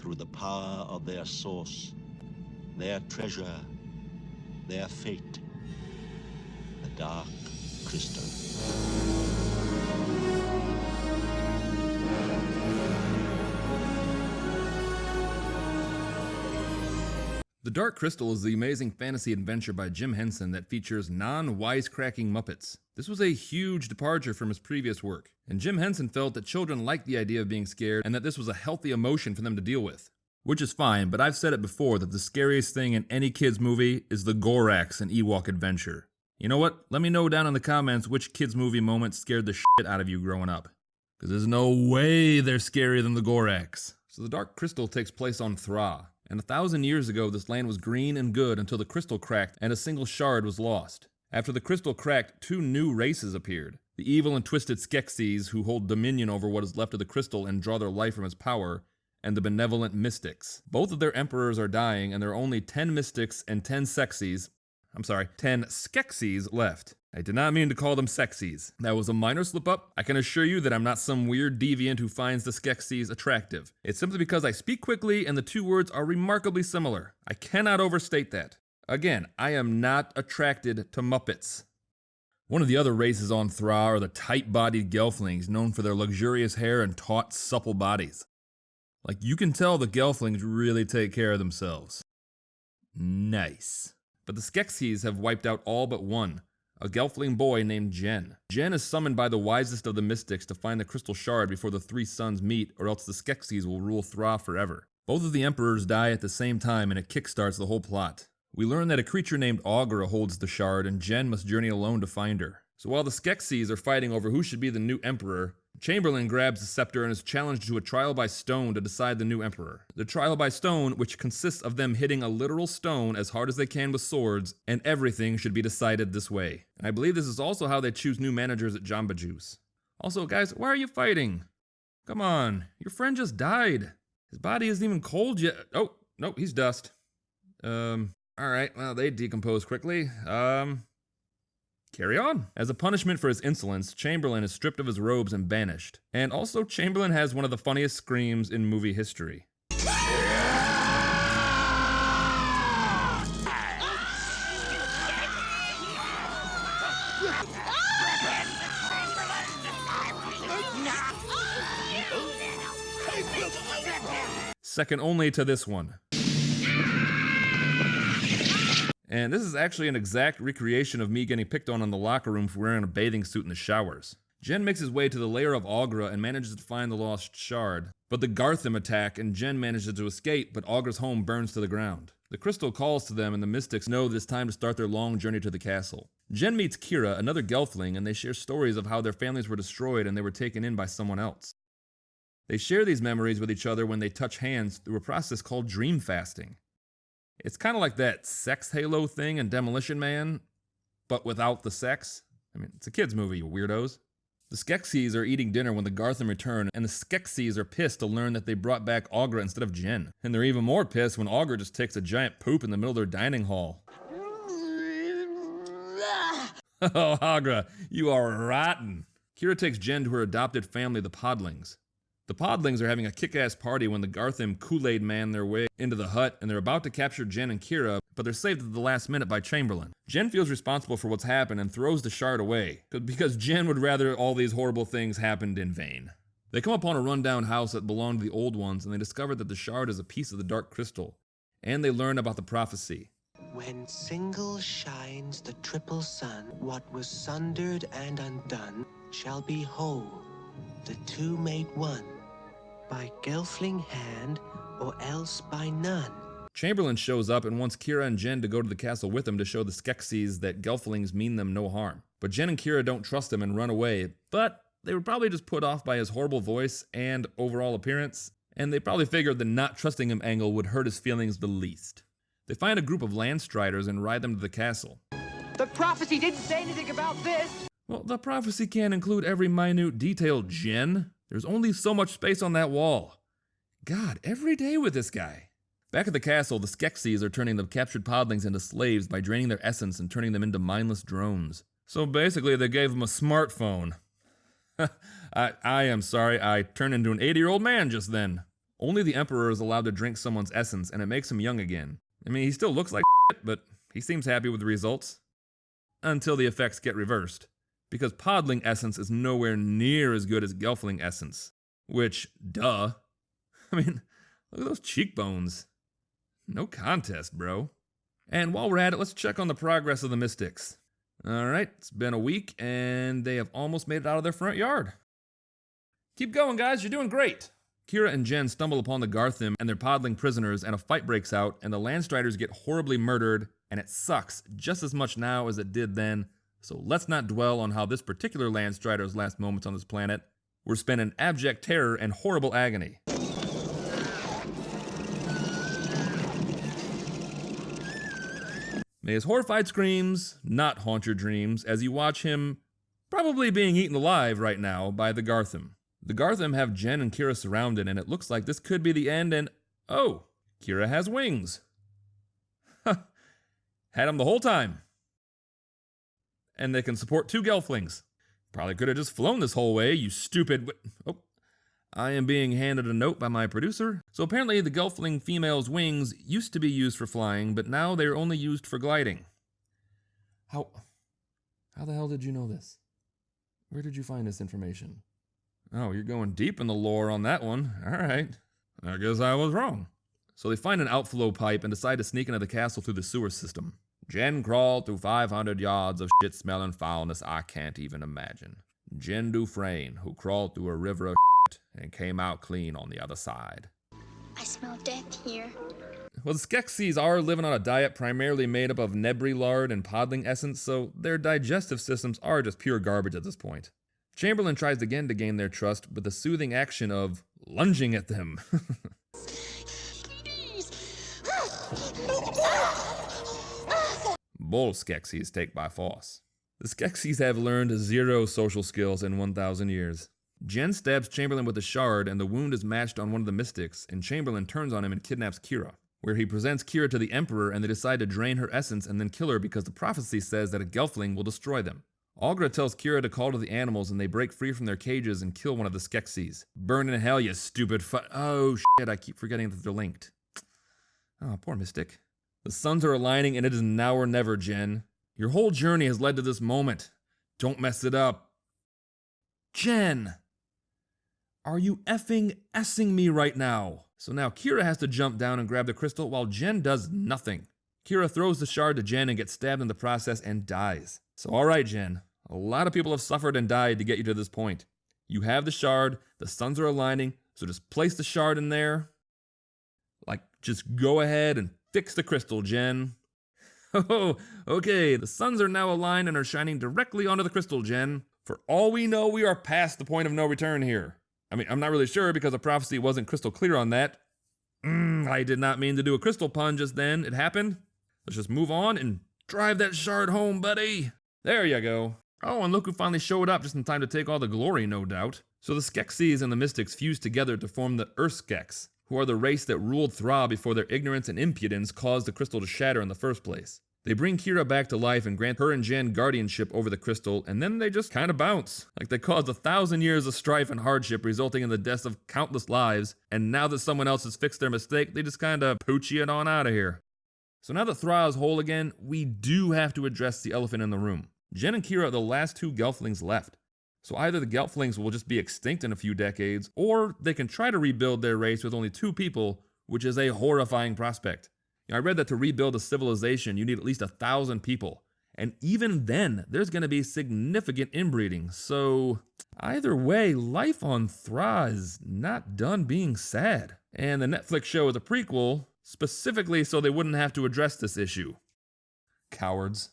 through the power of their source, their treasure, their fate, the Dark Crystal. The Dark Crystal is the amazing fantasy adventure by Jim Henson that features non-wisecracking Muppets. This was a huge departure from his previous work, and Jim Henson felt that children liked the idea of being scared and that this was a healthy emotion for them to deal with. Which is fine, but I've said it before that the scariest thing in any kid's movie is the Gorax in Ewok Adventure. You know what? Let me know down in the comments which kid's movie moment scared the shit out of you growing up. Because there's no way they're scarier than the Gorax. So the Dark Crystal takes place on Thra. And 1,000 years ago, this land was green and good until the crystal cracked and a single shard was lost. After the crystal cracked, 2 new races appeared. The evil and twisted Skeksis, who hold dominion over what is left of the crystal and draw their life from its power, and the benevolent mystics. Both of their emperors are dying, and there are only 10 mystics and 10 Skeksis left. I did not mean to call them sexies. That was a minor slip-up. I can assure you that I'm not some weird deviant who finds the Skeksis attractive. It's simply because I speak quickly and the 2 words are remarkably similar. I cannot overstate that. Again, I am not attracted to Muppets. One of the other races on Thra are the tight-bodied gelflings, known for their luxurious hair and taut, supple bodies. Like, you can tell the gelflings really take care of themselves. Nice. But the Skeksis have wiped out all but one. A gelfling boy named Jen. Jen is summoned by the wisest of the mystics to find the crystal shard before the 3 suns meet, or else the Skeksis will rule Thra forever. Both of the emperors die at the same time, and it kickstarts the whole plot. We learn that a creature named Aughra holds the shard, and Jen must journey alone to find her. So while the Skeksis are fighting over who should be the new emperor, Chamberlain grabs the scepter and is challenged to a trial by stone to decide the new emperor. The trial by stone, which consists of them hitting a literal stone as hard as they can with swords, and everything should be decided this way. And I believe this is also how they choose new managers at Jamba Juice. Also, guys, why are you fighting? Come on, your friend just died. His body isn't even cold yet. Oh, no, he's dust. Alright, well, they decompose quickly. Carry on. As a punishment for his insolence, Chamberlain is stripped of his robes and banished. And also, Chamberlain has one of the funniest screams in movie history. Second only to this one. And this is actually an exact recreation of me getting picked on in the locker room for wearing a bathing suit in the showers. Jen makes his way to the lair of Aughra and manages to find the lost shard. But the Garthim attack and Jen manages to escape, but Aughra's home burns to the ground. The crystal calls to them and the mystics know that it's time to start their long journey to the castle. Jen meets Kira, another gelfling, and they share stories of how their families were destroyed and they were taken in by someone else. They share these memories with each other when they touch hands through a process called dream fasting. It's kind of like that sex halo thing in Demolition Man, but without the sex. I mean, it's a kid's movie, you weirdos. The Skeksis are eating dinner when the Garthim return, and the Skeksis are pissed to learn that they brought back Aughra instead of Jen. And they're even more pissed when Aughra just takes a giant poop in the middle of their dining hall. Oh, Aughra, you are rotten. Kira takes Jen to her adopted family, the Podlings. The Podlings are having a kick-ass party when the Garthim Kool-Aid man their way into the hut, and they're about to capture Jen and Kira, but they're saved at the last minute by Chamberlain. Jen feels responsible for what's happened and throws the shard away, because Jen would rather all these horrible things happened in vain. They come upon a rundown house that belonged to the old ones, and they discover that the shard is a piece of the Dark Crystal, and they learn about the prophecy. When single shines the triple sun, what was sundered and undone shall be whole, the 2 made 1. By gelfling hand, or else by none. Chamberlain shows up and wants Kira and Jen to go to the castle with him to show the Skeksis that gelflings mean them no harm. But Jen and Kira don't trust him and run away, but they were probably just put off by his horrible voice and overall appearance, and they probably figured the not trusting him angle would hurt his feelings the least. They find a group of landstriders and ride them to the castle. The prophecy didn't say anything about this! Well, the prophecy can't include every minute detail, Jen. There's only so much space on that wall. God, every day with this guy. Back at the castle, the Skeksis are turning the captured podlings into slaves by draining their essence and turning them into mindless drones. So basically, they gave them a smartphone. I am sorry, I turned into an 80-year-old man just then. Only the Emperor is allowed to drink someone's essence, and it makes him young again. I mean, he still looks like shit, but he seems happy with the results. Until the effects get reversed. Because podling essence is nowhere near as good as gelfling essence. Which, duh. I mean, look at those cheekbones. No contest, bro. And while we're at it, let's check on the progress of the Mystics. Alright, it's been a week, and they have almost made it out of their front yard. Keep going, guys, you're doing great! Kira and Jen stumble upon the Garthim and their podling prisoners, and a fight breaks out, and the Landstriders get horribly murdered, and it sucks just as much now as it did then, so let's not dwell on how this particular Landstrider's last moments on this planet were spent in abject terror and horrible agony. May his horrified screams not haunt your dreams as you watch him probably being eaten alive right now by the Garthim. The Garthim have Jen and Kira surrounded, and it looks like this could be the end, and oh, Kira has wings. Had them the whole time. And they can support 2 gelflings. Probably could have just flown this whole way, you stupid. Oh, I am being handed a note by my producer. So apparently the gelfling female's wings used to be used for flying, but now they are only used for gliding. How the hell did you know this? Where did you find this information? Oh, you're going deep in the lore on that one. All right. I guess I was wrong. So they find an outflow pipe and decide to sneak into the castle through the sewer system. Jen crawled through 500 yards of shit-smelling foulness I can't even imagine. Jen Dufresne, who crawled through a river of shit and came out clean on the other side. I smell death here. Well, the Skeksis are living on a diet primarily made up of nebri lard and podling essence, so their digestive systems are just pure garbage at this point. Chamberlain tries again to gain their trust with the soothing action of lunging at them. Bull Skeksis take by force. The Skeksis have learned 0 social skills in 1,000 years. Jen stabs Chamberlain with a shard, and the wound is matched on one of the Mystics, and Chamberlain turns on him and kidnaps Kira, where he presents Kira to the Emperor, and they decide to drain her essence and then kill her because the prophecy says that a gelfling will destroy them. Algra tells Kira to call to the animals, and they break free from their cages and kill one of the Skeksis. Burn in hell, you stupid oh shit, I keep forgetting that they're linked. Oh, poor Mystic. The suns are aligning, and it is now or never, Jen. Your whole journey has led to this moment. Don't mess it up. Jen! Are you effing essing me right now? So now Kira has to jump down and grab the crystal while Jen does nothing. Kira throws the shard to Jen and gets stabbed in the process and dies. So alright, Jen. A lot of people have suffered and died to get you to this point. You have the shard, the suns are aligning, so just place the shard in there. Just go ahead and fix the crystal, Jen. Oh, okay, the suns are now aligned and are shining directly onto the crystal, Jen. For all we know, we are past the point of no return here. I mean, I'm not really sure because the prophecy wasn't crystal clear on that. I did not mean to do a crystal pun just then. It happened. Let's just move on and drive that shard home, buddy. There you go. Oh, and look who finally showed up just in time to take all the glory, no doubt. So the Skeksis and the Mystics fused together to form the Skeks, who are the race that ruled Thra before their ignorance and impudence caused the crystal to shatter in the first place. They bring Kira back to life and grant her and Jen guardianship over the crystal, and then they just kind of bounce. Like they caused 1,000 years of strife and hardship, resulting in the deaths of countless lives, and now that someone else has fixed their mistake, they just kind of poochie it on out of here. So now that Thra is whole again, we do have to address the elephant in the room. Jen and Kira are the last 2 gelflings left. So either the gelflings will just be extinct in a few decades, or they can try to rebuild their race with only 2 people, which is a horrifying prospect. I read that to rebuild a civilization, you need at least 1,000 people. And even then, there's going to be significant inbreeding. So either way, life on Thra is not done being sad. And the Netflix show is a prequel, specifically so they wouldn't have to address this issue. Cowards.